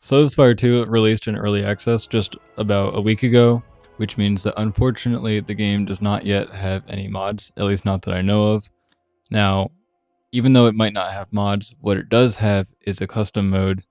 So Spire 2 released in early access just about a week ago, which means that unfortunately the game does not yet have any mods, at least not that I know of. Now, even though it might not have mods, what it does have is a custom mode,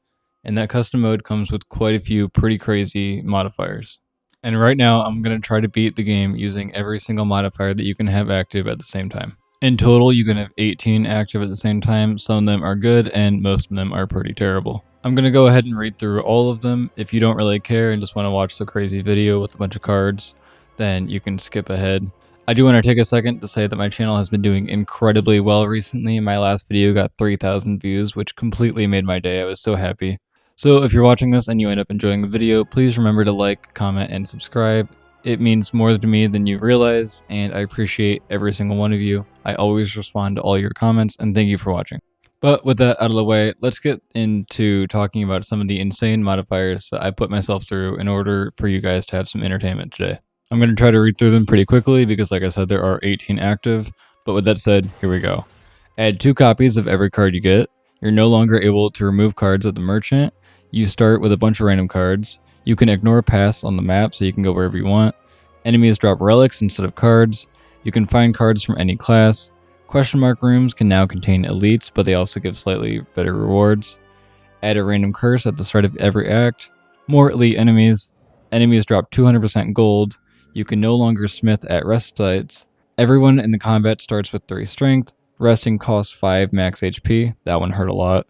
and that custom mode comes with quite a few pretty crazy modifiers. And right now I'm going to try to beat the game using every single modifier that you can have active at the same time. In total, you can have 18 active at the same time. Some of them are good and most of them are pretty terrible. I'm going to go ahead and read through all of them. If you don't really care and just want to watch the crazy video with a bunch of cards, then you can skip ahead. I do want to take a second to say that my channel has been doing incredibly well recently. My last video got 3,000 views, which completely made my day. I was so happy. So if you're watching this and you end up enjoying the video, please remember to like, comment, and subscribe. It means more to me than you realize, and I appreciate every single one of you. I always respond to all your comments, and thank you for watching. But with that out of the way, let's get into talking about some of the insane modifiers that I put myself through in order for you guys to have some entertainment today. I'm going to try to read through them pretty quickly because, like I said, there are 18 active. But with that said, here we go. Add 2 copies of every card you get. You're no longer able to remove cards at the merchant. You start with a bunch of random cards. You can ignore paths on the map so you can go wherever you want. Enemies drop relics instead of cards. You can find cards from any class. Question mark rooms can now contain elites, but they also give slightly better rewards. Add a random curse at the start of every act. More elite enemies. Enemies drop 200% gold. You can no longer smith at rest sites. Everyone in the combat starts with 3 strength. Resting costs 5 max HP. That one hurt a lot.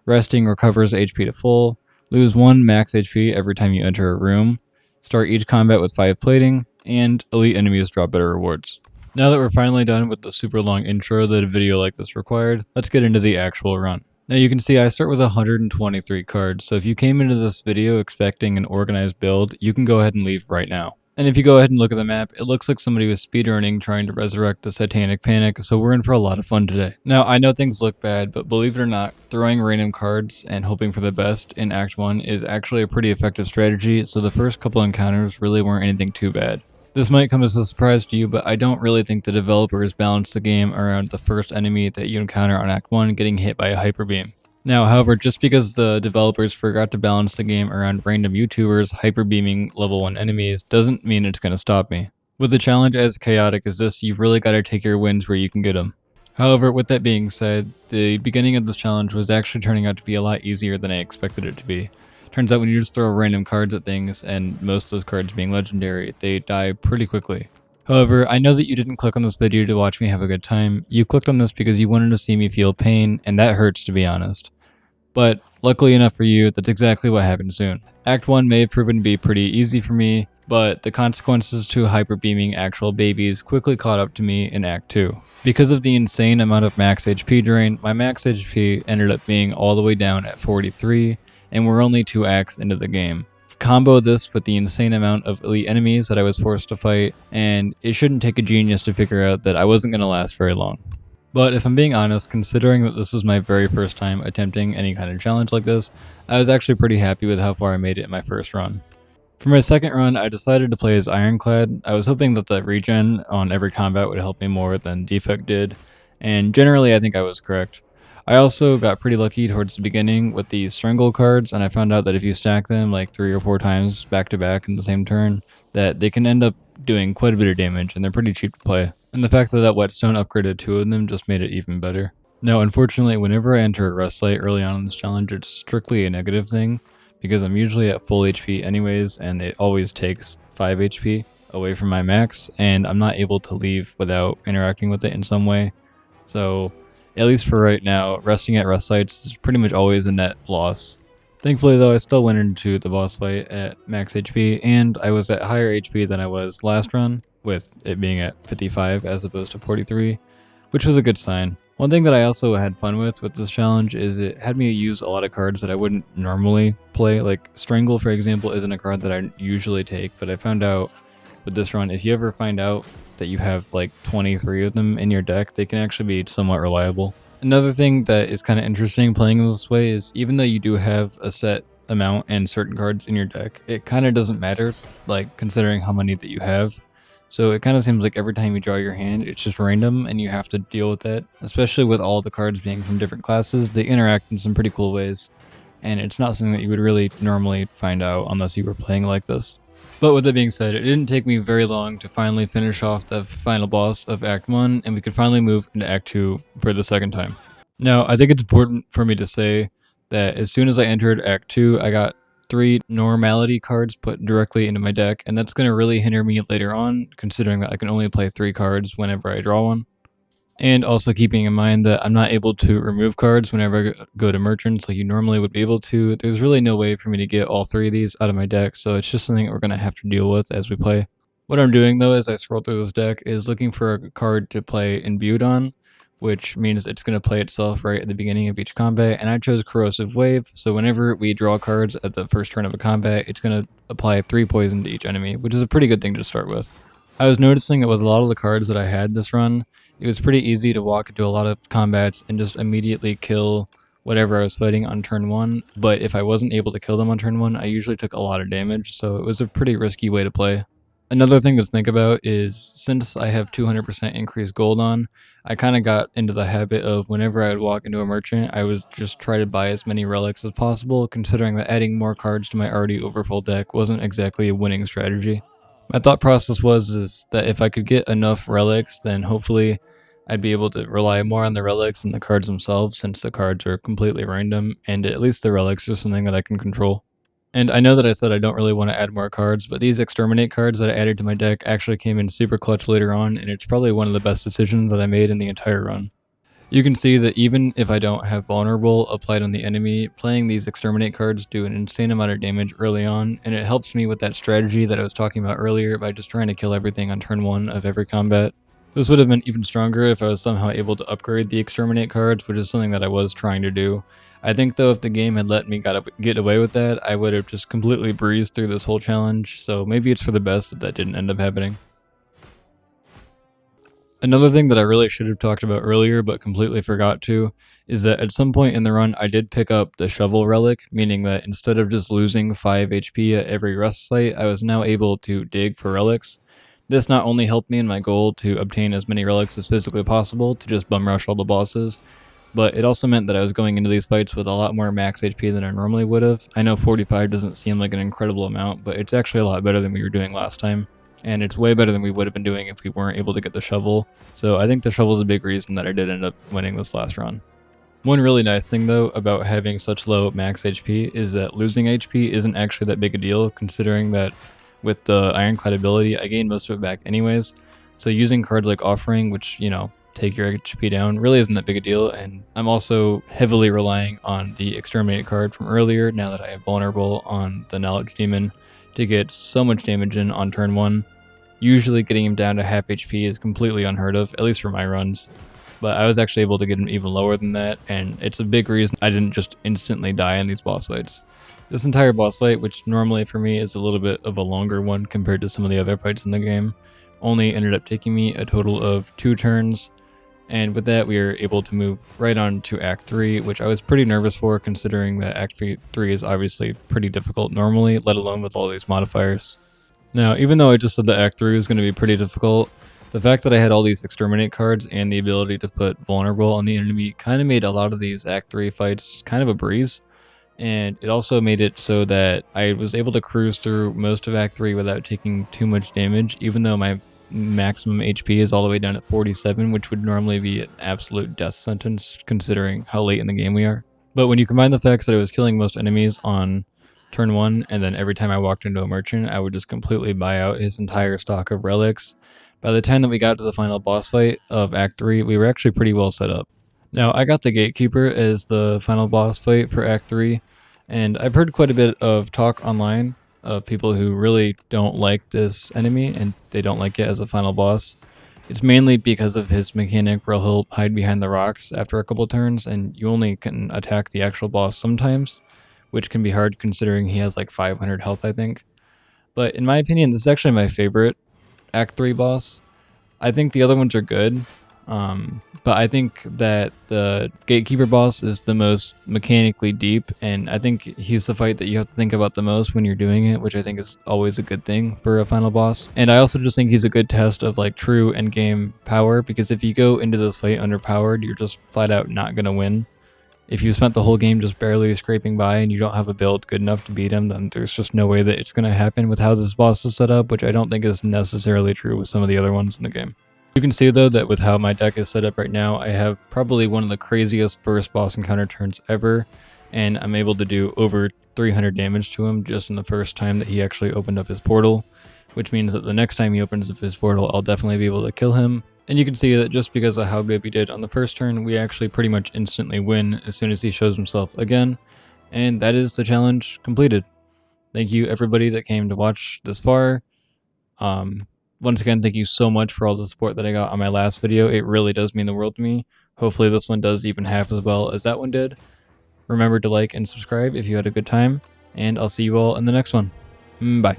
Resting recovers HP to full. Lose 1 max HP every time you enter a room. Start each combat with 5 plating. And elite enemies drop better rewards. Now that we're finally done with the super long intro that a video like this required, let's get into the actual run. Now you can see I start with 123 cards, so if you came into this video expecting an organized build, you can go ahead and leave right now. And if you go ahead and look at the map, it looks like somebody was speedrunning trying to resurrect the Satanic Panic, so we're in for a lot of fun today. Now, I know things look bad, but believe it or not, throwing random cards and hoping for the best in Act 1 is actually a pretty effective strategy, so the first couple encounters really weren't anything too bad. This might come as a surprise to you, but I don't really think the developers balanced the game around the first enemy that you encounter on Act 1 getting hit by a hyper beam. Now, however, just because the developers forgot to balance the game around random YouTubers hyper-beaming level 1 enemies doesn't mean it's going to stop me. With a challenge as chaotic as this, you've really got to take your wins where you can get them. However, with that being said, the beginning of this challenge was actually turning out to be a lot easier than I expected it to be. Turns out when you just throw random cards at things, and most of those cards being legendary, they die pretty quickly. However, I know that you didn't click on this video to watch me have a good time. You clicked on this because you wanted to see me feel pain, and that hurts, to be honest. But luckily enough for you, that's exactly what happened soon. Act 1 may have proven to be pretty easy for me, but the consequences to hyper-beaming actual babies quickly caught up to me in Act 2. Because of the insane amount of max HP drain, my max HP ended up being all the way down at 43, and we're only 2 acts into the game. Combo this with the insane amount of elite enemies that I was forced to fight, and it shouldn't take a genius to figure out that I wasn't going to last very long. But if I'm being honest, considering that this was my very first time attempting any kind of challenge like this, I was actually pretty happy with how far I made it in my first run. For my second run, I decided to play as Ironclad. I was hoping that the regen on every combat would help me more than Defect did, and generally I think I was correct. I also got pretty lucky towards the beginning with the Strangle cards, and I found out that if you stack them like 3 or 4 times back to back in the same turn, that they can end up doing quite a bit of damage, and they're pretty cheap to play. And the fact that that Whetstone upgraded 2 of them just made it even better. Now, unfortunately, whenever I enter a rest site early on in this challenge, it's strictly a negative thing, because I'm usually at full HP anyways, and it always takes 5 HP away from my max, and I'm not able to leave without interacting with it in some way. So, at least for right now, resting at rest sites is pretty much always a net loss. Thankfully though, I still went into the boss fight at max HP, and I was at higher HP than I was last run, with it being at 55 as opposed to 43, which was a good sign. One thing that I also had fun with this challenge is it had me use a lot of cards that I wouldn't normally play. Like Strangle, for example, isn't a card that I usually take, but I found out with this run, if you ever find out that you have like 23 of them in your deck, they can actually be somewhat reliable. Another thing that is kind of interesting playing this way is even though you do have a set amount and certain cards in your deck, it kind of doesn't matter, like considering how many that you have. So it kind of seems like every time you draw your hand, it's just random and you have to deal with that. Especially with all the cards being from different classes, they interact in some pretty cool ways. and it's not something that you would really normally find out unless you were playing like this. But with that being said, it didn't take me very long to finally finish off the final boss of Act 1, and we could finally move into Act 2 for the second time. Now, I think it's important for me to say that as soon as I entered Act 2, I got 3 normality cards put directly into my deck, and that's going to really hinder me later on, considering that I can only play 3 cards whenever I draw one. And also keeping in mind that I'm not able to remove cards whenever I go to merchants like you normally would be able to. There's really no way for me to get all 3 of these out of my deck, so it's just something that we're going to have to deal with as we play. What I'm doing though as I scroll through this deck is looking for a card to play imbued on, which means it's going to play itself right at the beginning of each combat, and I chose Corrosive Wave, so whenever we draw cards at the first turn of a combat, it's going to apply 3 poison to each enemy, which is a pretty good thing to start with. I was noticing that with a lot of the cards that I had this run, it was pretty easy to walk into a lot of combats and just immediately kill whatever I was fighting on turn 1, but if I wasn't able to kill them on turn 1, I usually took a lot of damage, so it was a pretty risky way to play. Another thing to think about is, since I have 200% increased gold on, I kind of got into the habit of whenever I would walk into a merchant, I would just try to buy as many relics as possible, considering that adding more cards to my already overfull deck wasn't exactly a winning strategy. My thought process was that if I could get enough relics, then hopefully I'd be able to rely more on the relics than the cards themselves, since the cards are completely random, and at least the relics are something that I can control. And I know that I said I don't really want to add more cards, but these Exterminate cards that I added to my deck actually came in super clutch later on, and it's probably one of the best decisions that I made in the entire run. You can see that even if I don't have Vulnerable applied on the enemy, playing these Exterminate cards do an insane amount of damage early on, and it helps me with that strategy that I was talking about earlier by just trying to kill everything on turn 1 of every combat. This would have been even stronger if I was somehow able to upgrade the Exterminate cards, which is something that I was trying to do. I think though if the game had let me get away with that, I would have just completely breezed through this whole challenge, so maybe it's for the best that that didn't end up happening. Another thing that I really should have talked about earlier but completely forgot to is that at some point in the run I did pick up the Shovel Relic, meaning that instead of just losing 5 HP at every rest site, I was now able to dig for relics. This not only helped me in my goal to obtain as many relics as physically possible to just bum rush all the bosses, but it also meant that I was going into these fights with a lot more max HP than I normally would have. I know 45 doesn't seem like an incredible amount, but it's actually a lot better than we were doing last time. And it's way better than we would have been doing if we weren't able to get the shovel. So I think the shovel is a big reason that I did end up winning this last run. One really nice thing though about having such low max HP is that losing HP isn't actually that big a deal, considering that with the Ironclad ability I gained most of it back anyways. So using cards like Offering, which, you know, take your HP down, really isn't that big a deal, and I'm also heavily relying on the Exterminate card from earlier now that I have Vulnerable on the Knowledge Demon to get so much damage in on turn 1. Usually getting him down to half HP is completely unheard of, at least for my runs, but I was actually able to get him even lower than that, and it's a big reason I didn't just instantly die in these boss fights. This entire boss fight, which normally for me is a little bit of a longer one compared to some of the other fights in the game, only ended up taking me a total of 2 turns, and with that we were able to move right on to Act 3, which I was pretty nervous for, considering that Act 3 is obviously pretty difficult normally, let alone with all these modifiers. Now, even though I just said that Act 3 was going to be pretty difficult, the fact that I had all these Exterminate cards and the ability to put Vulnerable on the enemy kind of made a lot of these Act 3 fights kind of a breeze, and it also made it so that I was able to cruise through most of Act 3 without taking too much damage, even though my maximum HP is all the way down at 47, which would normally be an absolute death sentence considering how late in the game we are. But when you combine the facts that I was killing most enemies on turn 1, and then every time I walked into a merchant, I would just completely buy out his entire stock of relics. By the time that we got to the final boss fight of Act 3, we were actually pretty well set up. Now, I got the Gatekeeper as the final boss fight for Act 3, and I've heard quite a bit of talk online of people who really don't like this enemy, and they don't like it as a final boss. It's mainly because of his mechanic where he'll hide behind the rocks after a couple turns, and you only can attack the actual boss sometimes, which can be hard considering he has like 500 health, I think. But in my opinion, this is actually my favorite Act 3 boss. I think the other ones are good, but I think that the Gatekeeper boss is the most mechanically deep, and I think he's the fight that you have to think about the most when you're doing it, which I think is always a good thing for a final boss. And I also just think he's a good test of like true endgame power, because if you go into this fight underpowered, you're just flat out not going to win. If you spent the whole game just barely scraping by and you don't have a build good enough to beat him, then there's just no way that it's going to happen with how this boss is set up, which I don't think is necessarily true with some of the other ones in the game. You can see though that with how my deck is set up right now, I have probably one of the craziest first boss encounter turns ever, and I'm able to do over 300 damage to him just in the first time that he actually opened up his portal, which means that the next time he opens up his portal, I'll definitely be able to kill him. And you can see that just because of how good we did on the first turn, we actually pretty much instantly win as soon as he shows himself again, and that is the challenge completed. Thank you everybody that came to watch this far. Once again, thank you so much for all the support that I got on my last video. It really does mean the world to me. Hopefully this one does even half as well as that one did. Remember to like and subscribe if you had a good time, and I'll see you all in the next one. Bye.